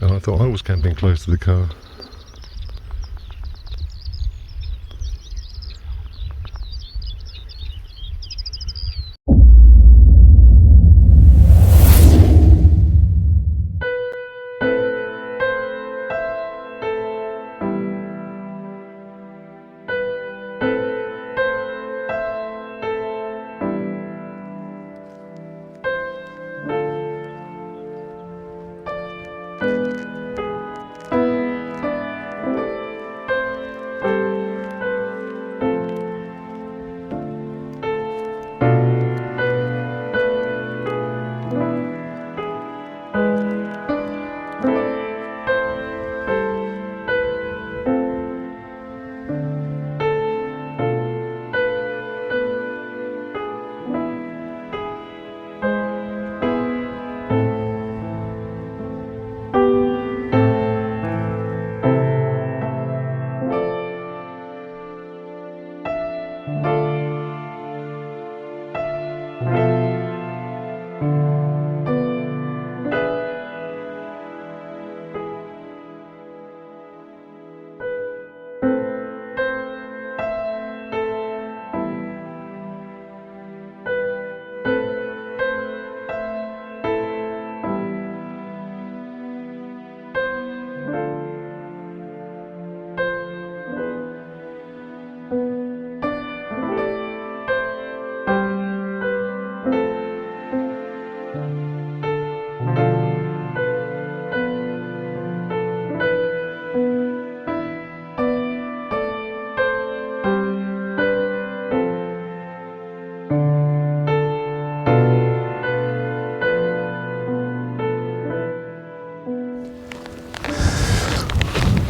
And I thought I was camping close to the car.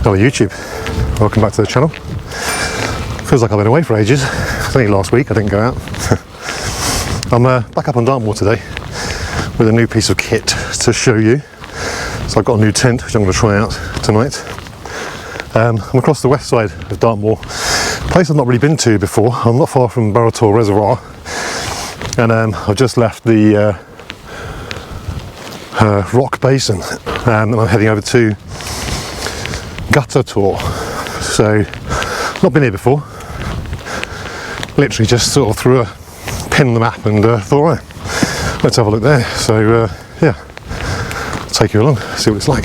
Hello YouTube, welcome back to the channel. Feels like I've been away for ages. It's only last week I didn't go out. I'm back up on Dartmoor today with a new piece of kit to show you. So I've got a new tent which I'm going to try out tonight. I'm across the west side of Dartmoor, a place I've not really been to before. I'm not far from Barrowtor Reservoir, and I've just left the rock basin, and I'm heading over to Gutter Tour. So not been here before, literally just sort of threw a pin on the map and thought, right, let's have a look there. So yeah, I'll take you along, see what it's like.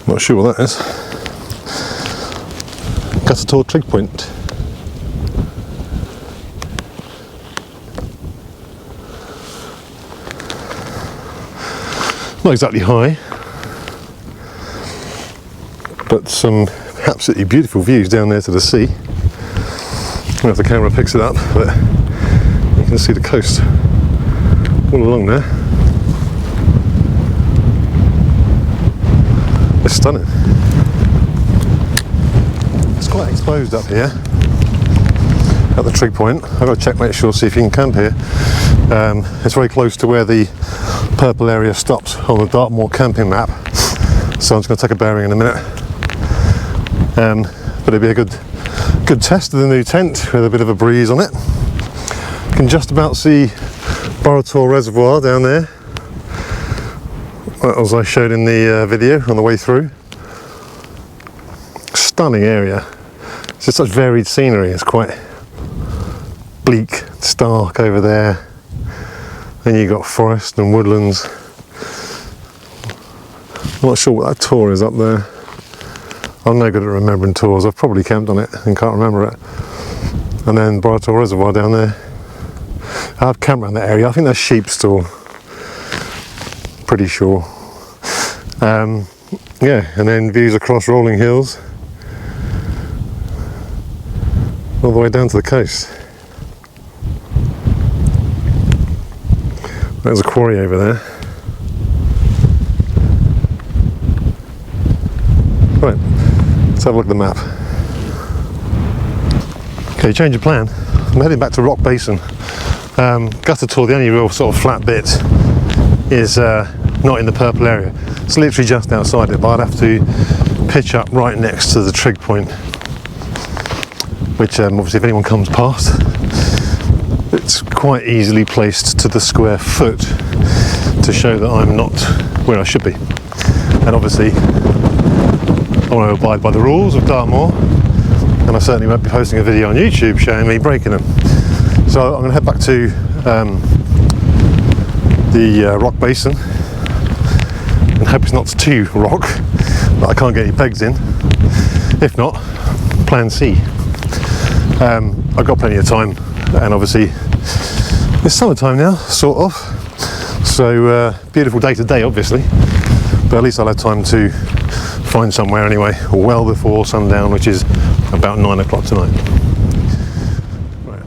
Not sure what that is. Gutter trig point. Not exactly high, but some absolutely beautiful views down there to the sea. I don't know if the camera picks it up, but you can see the coast all along there. It's stunning. It's quite exposed up here at the trig point. I've got to check, make sure, see if you can camp here. It's very close to where the purple area stops on the Dartmoor camping map, so I'm just going to take a bearing in a minute. But it'll be a good test of the new tent with a bit of a breeze on it. You can just about see Barrowtor Reservoir down there, as I showed in the video on the way through. Stunning area. It's just such varied scenery. It's quite bleak, stark over there. Then you've got forest and woodlands. I'm not sure what that tour is up there. I'm no good at remembering tours. I've probably camped on it and can't remember it. And then Barrowtor Reservoir down there. I've camped around that area. I think that's sheep store. Pretty sure. Yeah, and then views across rolling hills all the way down to the coast. There's a quarry over there. Right, let's have a look at the map. Okay, change of plan. I'm heading back to Rock Basin. Gutter tour, the only real sort of flat bit is not in the purple area. It's literally just outside it, but I'd have to pitch up right next to the trig point, which obviously if anyone comes past, it's quite easily placed to the square foot to show that I'm not where I should be. And obviously I want to abide by the rules of Dartmoor, and I certainly won't be posting a video on YouTube showing me breaking them. So I'm going to head back to the Rock Basin and hope it's not too rock that I can't get any pegs in. If not, plan C. I've got plenty of time, and obviously it's summertime now, sort of, so beautiful day today obviously, but at least I'll have time to find somewhere anyway, well before sundown, which is about 9 o'clock tonight. Right.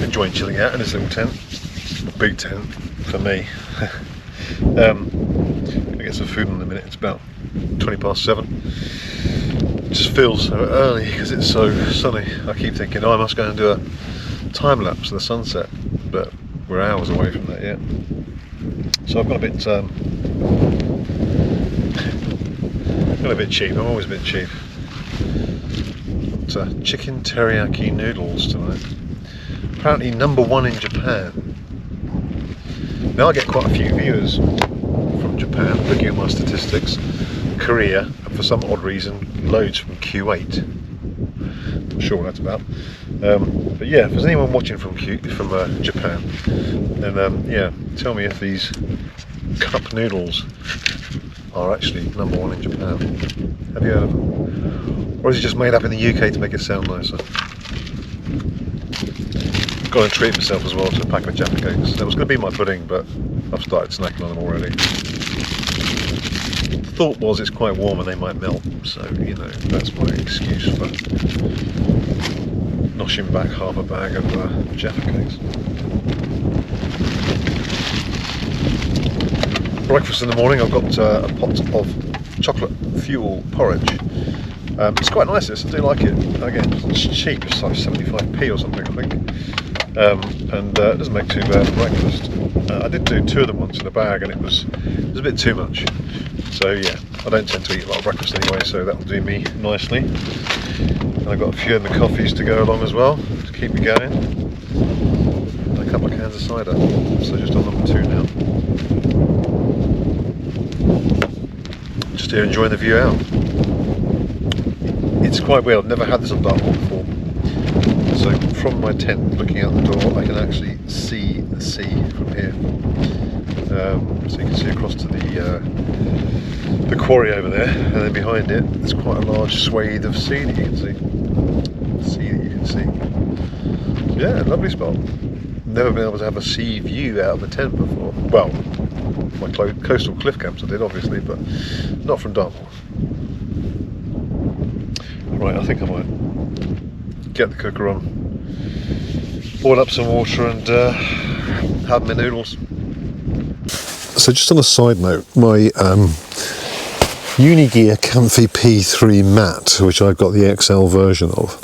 Enjoying chilling out in this little tent, big tent for me. I'm gonna get some food in a minute. It's about 7:20. It just feels so early because it's so sunny. I keep thinking, oh, I must go and do a time lapse of the sunset, but we're hours away from that yet. So I've got a bit cheap. I'm always a bit cheap. It's chicken teriyaki noodles tonight. Apparently #1 in Japan. Now I get quite a few viewers from Japan, looking at my statistics. Korea, and for some odd reason, loads from Kuwait. Not sure what that's about. But yeah, if there's anyone watching from Japan, then yeah, tell me if these cup noodles are actually #1 in Japan. Have you heard of them? Or is it just made up in the UK to make it sound nicer? Got to treat myself as well to a pack of Jaffa cakes. That was going to be my pudding, but I've started snacking on them already. The thought was it's quite warm and they might melt, so you know, that's my excuse for noshing back half a bag of Jaffa cakes. Breakfast in the morning, I've got a pot of chocolate fuel porridge. It's quite nice this, I do like it. Again, it's cheap, it's like 75p or something I think. And it doesn't make too bad for breakfast. I did do 2 of them once in a bag and it was a bit too much. So yeah, I don't tend to eat a lot of breakfast anyway, so that'll do me nicely. And I've got a few of the coffees to go along as well, to keep me going. And a couple of cans of cider, so just on #2 now. Just here enjoying the view out. It's quite weird, I've never had this on Dartmoor before. So from my tent, looking out the door, I can actually see the sea from here. So you can see across to the quarry over there, and then behind it, there's quite a large swathe of sea that you can see. Yeah, lovely spot. Never been able to have a sea view out of the tent before. Well, my coastal cliff camps I did, obviously, but not from Dartmoor. Right, I think I might get the cooker on, boil up some water and have my noodles. So just on a side note, my Unigear Campfy P3 mat, which I've got the XL version of,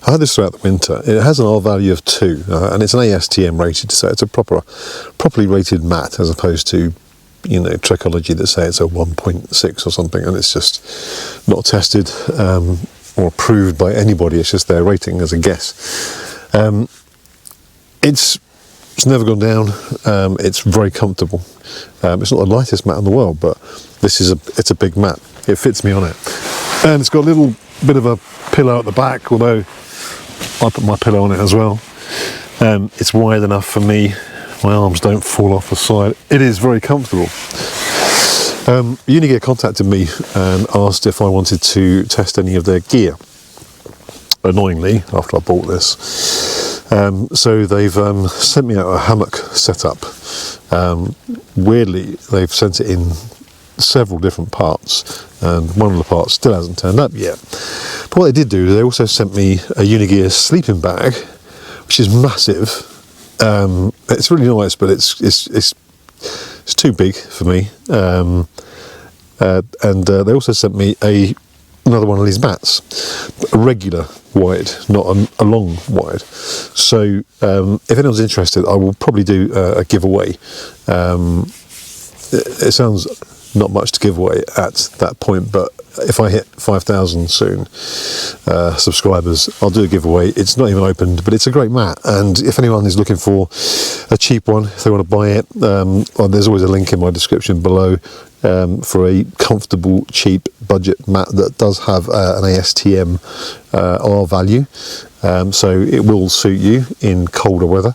I had this throughout the winter. It has an R value of 2, and it's an ASTM rated, so it's a properly rated mat, as opposed to, you know, Trekology that say it's a 1.6 or something, and it's just not tested or approved by anybody. It's just their rating as a guess. It's never gone down. It's very comfortable. It's not the lightest mat in the world, but it's a big mat. It fits me on it, and it's got a little bit of a pillow at the back, although I put my pillow on it as well. It's wide enough for me. My arms don't fall off the side. It is very comfortable. Unigear contacted me and asked if I wanted to test any of their gear. Annoyingly, after I bought this. So they've sent me out a hammock setup. Weirdly, they've sent it in several different parts, and one of the parts still hasn't turned up yet. But what they did do, they also sent me a Unigear sleeping bag, which is massive. It's really nice, but it's too big for me. And they also sent me another one of these mats, a regular wide, not a long wide. So if anyone's interested, I will probably do a giveaway. It sounds not much to give away at that point, but if I hit 5,000 soon subscribers, I'll do a giveaway. It's not even opened, but it's a great mat, and if anyone is looking for a cheap one, if they want to buy it, well, there's always a link in my description below for a comfortable, cheap budget mat that does have an ASTM R value. So it will suit you in colder weather.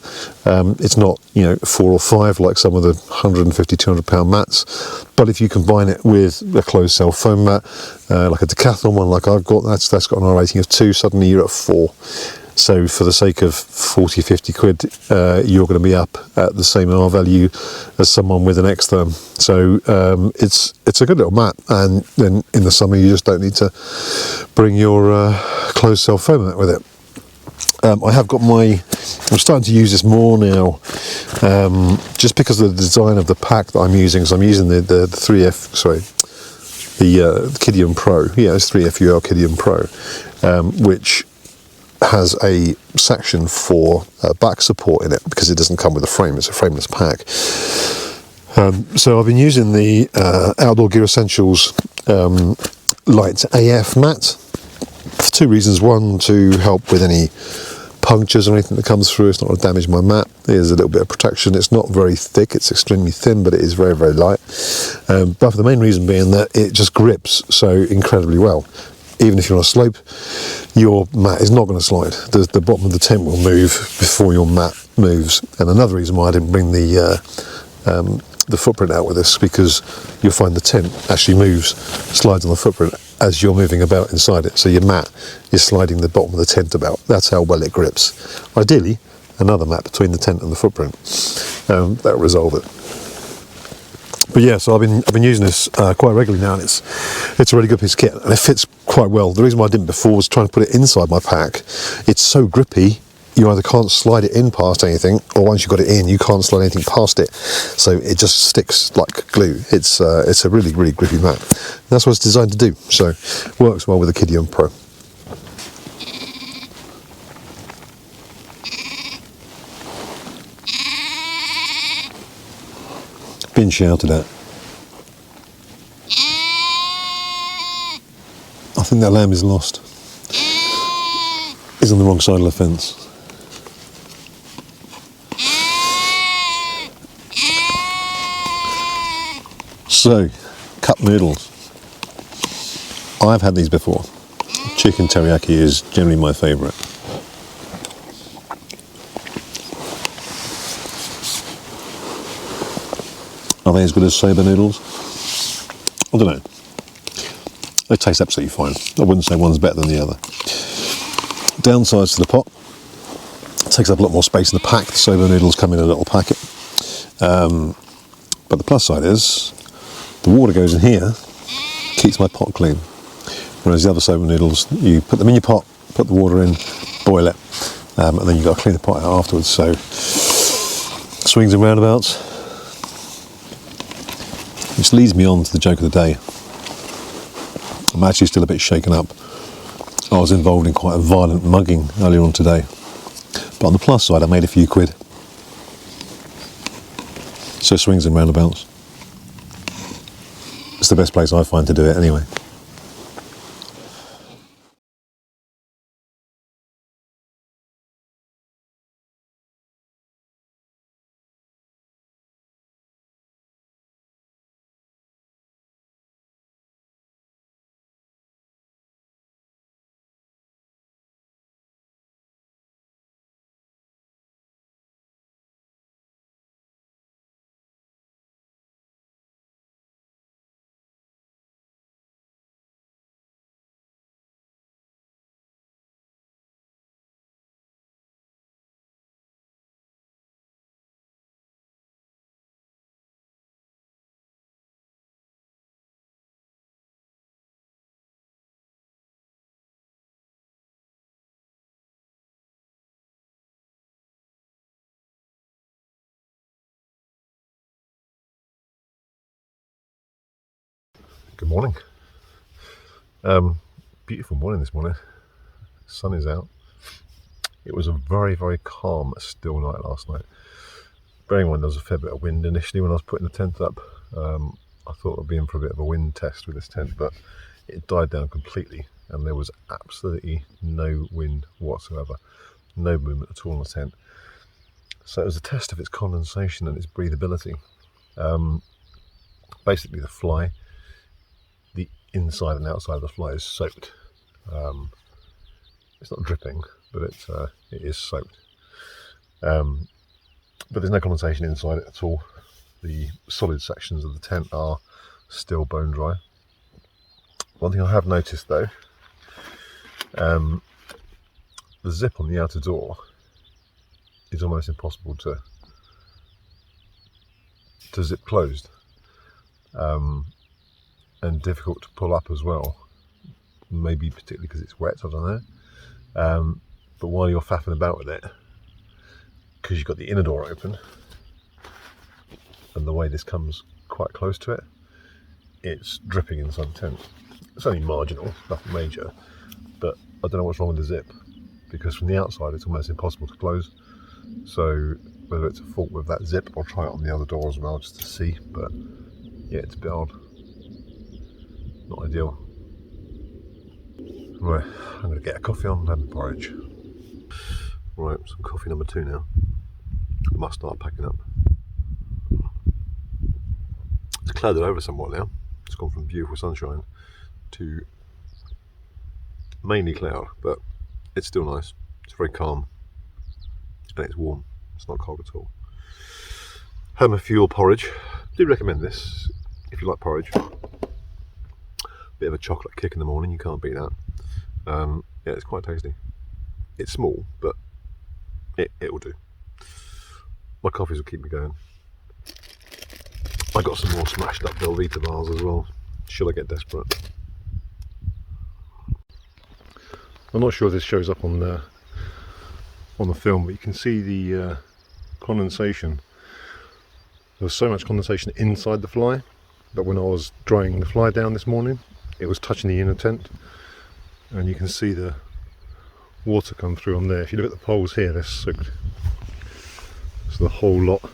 It's not, you know, 4 or 5 like some of the 150, 200 pound mats, but if you combine it with a closed cell foam mat, like a Decathlon one like I've got, that's got an R rating of 2, suddenly you're at 4. So for the sake of 40, 50 quid, you're going to be up at the same R value as someone with an X-Therm. So it's a good little mat, and then in the summer you just don't need to bring your closed cell foam mat with it. I have got I'm starting to use this more now, just because of the design of the pack that I'm using. So I'm using the 3F, sorry, the Qidian Pro. Yeah, it's 3FUL Qidian Pro, which has a section for back support in it, because it doesn't come with a frame. It's a frameless pack. So I've been using the Outdoor Gear Essentials Light AF mat for 2 reasons. One, to help with any punctures or anything that comes through. It's not going to damage my mat. There's a little bit of protection. It's not very thick, it's extremely thin, but it is very, very light. But for the main reason being that it just grips so incredibly well. Even if you're on a slope, your mat is not going to slide. The bottom of the tent will move before your mat moves. And another reason why I didn't bring the footprint out with this, because you'll find the tent actually moves, slides on the footprint as you're moving about inside it. So your mat is sliding the bottom of the tent about. That's how well it grips. Ideally, another mat between the tent and the footprint. That'll resolve it. But yeah, so I've been using this quite regularly now, and it's a really good piece of kit, and it fits quite well. The reason why I didn't before was trying to put it inside my pack. It's so grippy, you either can't slide it in past anything, or once you've got it in, you can't slide anything past it. So it just sticks like glue. It's a really, really grippy mat. And that's what it's designed to do. So it works well with the Qidian Pro. Been shouted at. I think that lamb is lost. He's on the wrong side of the fence. So, cup noodles. I've had these before. Chicken teriyaki is generally my favourite. Are they as good as soba noodles? I don't know. They taste absolutely fine. I wouldn't say one's better than the other. Downsides to the pot: it takes up a lot more space in the pack. The soba noodles come in a little packet. But the plus side is, the water goes in here, keeps my pot clean. Whereas the other soba noodles, you put them in your pot, put the water in, boil it, and then you've got to clean the pot out afterwards. So, swings and roundabouts. Which leads me on to the joke of the day. I'm actually still a bit shaken up I was involved in quite a violent mugging earlier on today. But on the plus side, I made a few quid. So swings and roundabouts. It's the best place I find to do it anyway. Good morning. Beautiful morning this morning. Sun is out. It was a very, very calm, still night last night. Bearing in mind there was a fair bit of wind initially when I was putting the tent up. I thought I'd be in for a bit of a wind test with this tent, but it died down completely and there was absolutely no wind whatsoever. No movement at all in the tent. So it was a test of its condensation and its breathability. Basically the fly, the inside and outside of the fly is soaked. It's not dripping, but it is soaked. But there's no condensation inside it at all. The solid sections of the tent are still bone dry. One thing I have noticed though, the zip on the outer door is almost impossible to zip closed, and difficult to pull up as well. Maybe particularly because it's wet, I don't know. But while you're faffing about with it, because you've got the inner door open, and the way this comes quite close to it, it's dripping inside the tent. It's only marginal, nothing major, but I don't know what's wrong with the zip, because from the outside it's almost impossible to close. So whether it's a fault with that zip, I'll try it on the other door as well just to see, but yeah, it's a bit odd. Not ideal. Right, I'm going to get a coffee on and have porridge. Right, some coffee number 2 now. I must start packing up. It's clouded over somewhat now. It's gone from beautiful sunshine to mainly cloud, but it's still nice. It's very calm and it's warm. It's not cold at all. Had my fuel porridge. Do recommend this if you like porridge. Bit of a chocolate kick in the morning, you can't beat that. Yeah, it's quite tasty. It's small, but it will do. My coffees will keep me going. I got some more smashed up Velveeta bars as well, should I get desperate. I'm not sure if this shows up on the film, but you can see the condensation. There was so much condensation inside the fly that when I was drying the fly down this morning, it was touching the inner tent, and you can see the water come through on there. If you look at the poles here, they're soaked. So the whole lot